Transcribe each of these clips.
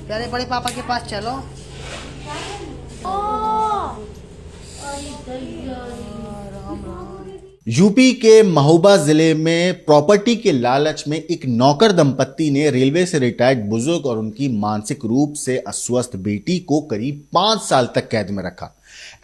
प्यारे बड़े पापा के पास चलो। यूपी के महोबा जिले में प्रॉपर्टी के लालच में एक नौकर दंपत्ति ने रेलवे से रिटायर्ड बुजुर्ग और उनकी मानसिक रूप से अस्वस्थ बेटी को करीब 5 साल तक कैद में रखा।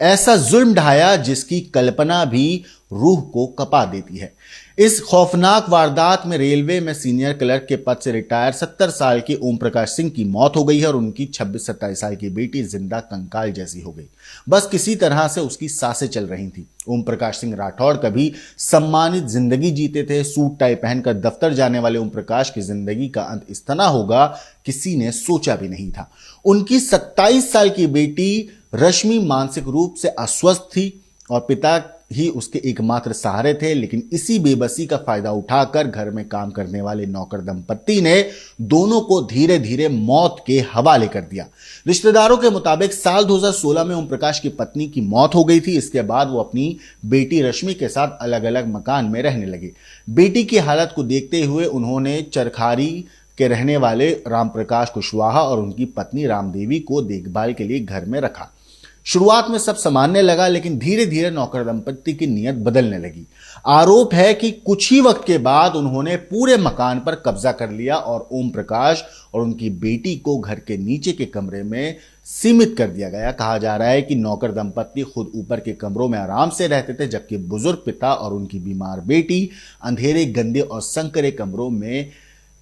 ऐसा जुल्म ढाया जिसकी कल्पना भी रूह को कपा देती है। इस खौफनाक वारदात में रेलवे में सीनियर क्लर्क के पद से रिटायर 70 साल के ओम प्रकाश सिंह की मौत हो गई है और उनकी 26-27 साल की बेटी जिंदा कंकाल जैसी हो गई। बस किसी तरह से उसकी सांसें चल रही थी। ओम प्रकाश सिंह राठौड़ कभी सम्मानित जिंदगी जीते थे। सूट टाई पहनकर दफ्तर जाने वाले ओम प्रकाश की जिंदगी का अंत इस तरह होगा किसी ने सोचा भी नहीं था। उनकी 27 साल की बेटी रश्मि मानसिक रूप से अस्वस्थ थी और पिता ही उसके एकमात्र सहारे थे, लेकिन इसी बेबसी का फायदा उठाकर घर में काम करने वाले नौकर दंपत्ति ने दोनों को धीरे धीरे मौत के हवाले कर दिया। रिश्तेदारों के मुताबिक साल 2016 में ओम प्रकाश की पत्नी की मौत हो गई थी। इसके बाद वो अपनी बेटी रश्मि के साथ अलग अलग मकान में रहने लगे। बेटी की हालत को देखते हुए उन्होंने चरखारी के रहने वाले रामप्रकाश कुशवाहा और उनकी पत्नी रामदेवी को देखभाल के लिए घर में रखा। शुरुआत में सब सामान्य लगा, लेकिन धीरे धीरे नौकर दंपत्ति की नीयत बदलने लगी। आरोप है कि कुछ ही वक्त के बाद उन्होंने पूरे मकान पर कब्जा कर लिया और ओम प्रकाश और उनकी बेटी को घर के नीचे के कमरे में सीमित कर दिया गया। कहा जा रहा है कि नौकर दंपत्ति खुद ऊपर के कमरों में आराम से रहते थे, जबकि बुजुर्ग पिता और उनकी बीमार बेटी अंधेरे, गंदे और संकरे कमरों में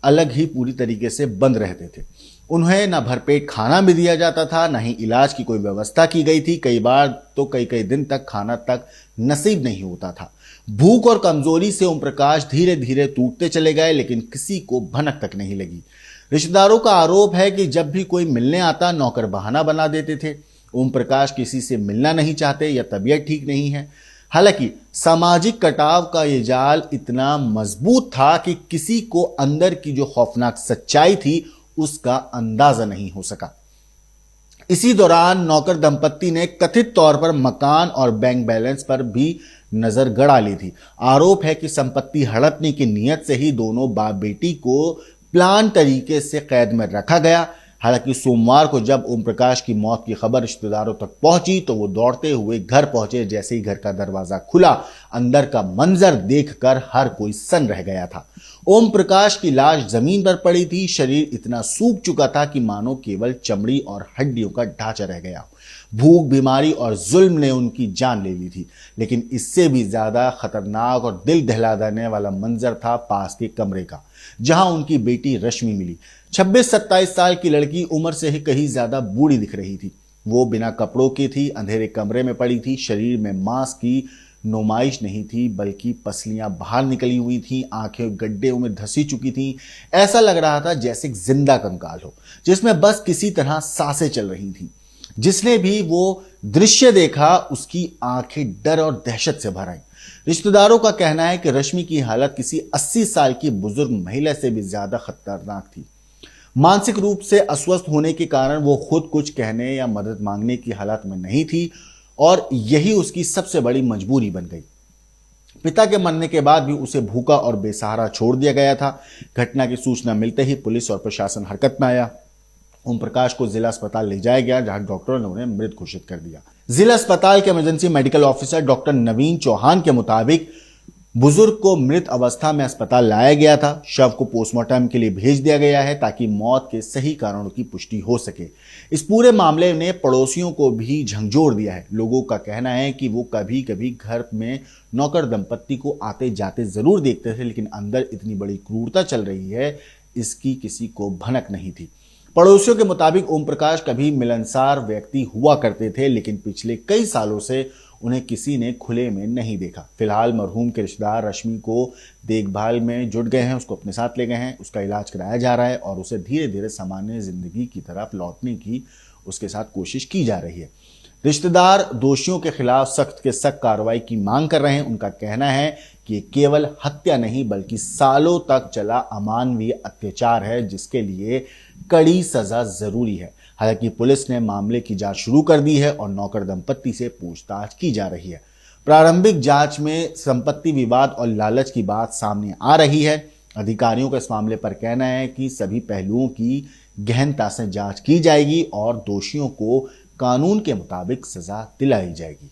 अलग ही पूरी तरीके से बंद रहते थे। उन्हें न भरपेट खाना भी दिया जाता था, न ही इलाज की कोई व्यवस्था की गई थी। कई बार तो कई दिन तक खाना तक नसीब नहीं होता था। भूख और कमजोरी से ओम प्रकाश धीरे धीरे टूटते चले गए, लेकिन किसी को भनक तक नहीं लगी। रिश्तेदारों का आरोप है कि जब भी कोई मिलने आता, नौकर बहाना बना देते थे। ओम प्रकाश किसी से मिलना नहीं चाहते या तबीयत ठीक नहीं है। हालांकि सामाजिक कटाव का ये जाल इतना मजबूत था कि किसी को अंदर की जो खौफनाक सच्चाई थी उसका अंदाजा नहीं हो सका। इसी दौरान नौकर दंपत्ति ने कथित तौर पर मकान और बैंक बैलेंस पर भी नजर गड़ा ली थी। आरोप है कि संपत्ति हड़पने की नीयत से ही दोनों बाप बेटी को प्लान तरीके से कैद में रखा गया। हालांकि सोमवार को जब ओम प्रकाश की मौत की खबर रिश्तेदारों तक पहुंची तो वो दौड़ते हुए घर पहुंचे। जैसे ही घर का दरवाजा खुला, अंदर का मंजर देखकर हर कोई सन्न रह गया था। ओम प्रकाश की लाश जमीन पर पड़ी थी। शरीर इतना सूख चुका था कि मानो केवल चमड़ी और हड्डियों का ढांचा रह गया। भूख, बीमारी और जुल्म ने उनकी जान ले ली थी। लेकिन इससे भी ज्यादा खतरनाक और दिल दहला देने वाला मंजर था पास के कमरे का, जहां उनकी बेटी रश्मि मिली। 26-27 साल की लड़की उम्र से ही कहीं ज्यादा बूढ़ी दिख रही थी। वो बिना कपड़ों की थी, अंधेरे कमरे में पड़ी थी। शरीर में मांस की नुमाइश नहीं थी, बल्कि पसलियां बाहर निकली हुई थी। आंखें गड्ढों में धसी चुकी थी। ऐसा लग रहा था जैसे एक जिंदा कंकाल हो, जिसमें बस किसी तरह सांसें चल रही थी। जिसने भी वो दृश्य देखा उसकी आंखें डर और दहशत से भर आई। रिश्तेदारों का कहना है कि रश्मि की हालत किसी 80 साल की बुजुर्ग महिला से भी ज्यादा खतरनाक थी। मानसिक रूप से अस्वस्थ होने के कारण वो खुद कुछ कहने या मदद मांगने की हालत में नहीं थी और यही उसकी सबसे बड़ी मजबूरी बन गई। पिता के मरने के बाद भी उसे भूखा और बेसहारा छोड़ दिया गया था। घटना की सूचना मिलते ही पुलिस और प्रशासन हरकत में आया। ओम प्रकाश को जिला अस्पताल ले जाया गया, जहां डॉक्टरों ने उन्हें मृत घोषित कर दिया। जिला अस्पताल के इमरजेंसी मेडिकल ऑफिसर डॉक्टर नवीन चौहान के मुताबिक बुजुर्ग को मृत अवस्था में अस्पताल लाया गया था। शव को पोस्टमार्टम के लिए भेज दिया गया है ताकि मौत के सही कारणों की पुष्टि हो सके। इस पूरे मामले ने पड़ोसियों को भी झंझोर दिया है। लोगों का कहना है कि वो कभी कभी घर में नौकर दंपत्ति को आते जाते जरूर देखते थे, लेकिन अंदर इतनी बड़ी क्रूरता चल रही है इसकी किसी को भनक नहीं थी। पड़ोसियों के मुताबिक ओम प्रकाश कभी मिलनसार व्यक्ति हुआ करते थे, लेकिन पिछले कई सालों से उन्हें किसी ने खुले में नहीं देखा। फिलहाल मरहूम के रिश्तेदार रश्मि को देखभाल में जुट गए हैं, उसको अपने साथ ले गए हैं, उसका इलाज कराया जा रहा है और उसे धीरे धीरे सामान्य जिंदगी की तरफ लौटने की उसके साथ कोशिश की जा रही है। रिश्तेदार दोषियों के खिलाफ सख्त से सख्त कार्रवाई की मांग कर रहे हैं। उनका कहना है कि ये केवल हत्या नहीं बल्कि सालों तक चला अमानवीय अत्याचार है, जिसके लिए कड़ी सजा जरूरी है। हालांकि पुलिस ने मामले की जांच शुरू कर दी है और नौकर दंपत्ति से पूछताछ की जा रही है। प्रारंभिक जांच में संपत्ति विवाद और लालच की बात सामने आ रही है। अधिकारियों का इस मामले पर कहना है कि सभी पहलुओं की गहनता से जांच की जाएगी और दोषियों को कानून के मुताबिक सजा दिलाई जाएगी।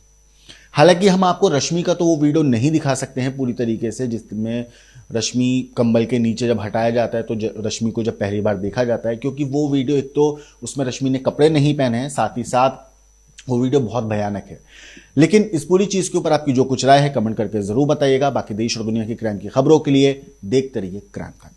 हालांकि हम आपको रश्मि का तो वो वीडियो नहीं दिखा सकते हैं पूरी तरीके से, जिसमें रश्मि कंबल के नीचे जब हटाया जाता है तो रश्मि को जब पहली बार देखा जाता है, क्योंकि वो वीडियो एक तो उसमें रश्मि ने कपड़े नहीं पहने हैं, साथ ही साथ वो वीडियो बहुत भयानक है। लेकिन इस पूरी चीज के ऊपर आपकी जो कुछ राय है कमेंट करके जरूर बताइएगा। बाकी देश और दुनिया की क्राइम की खबरों के लिए देखते रहिए क्राइम टाइम।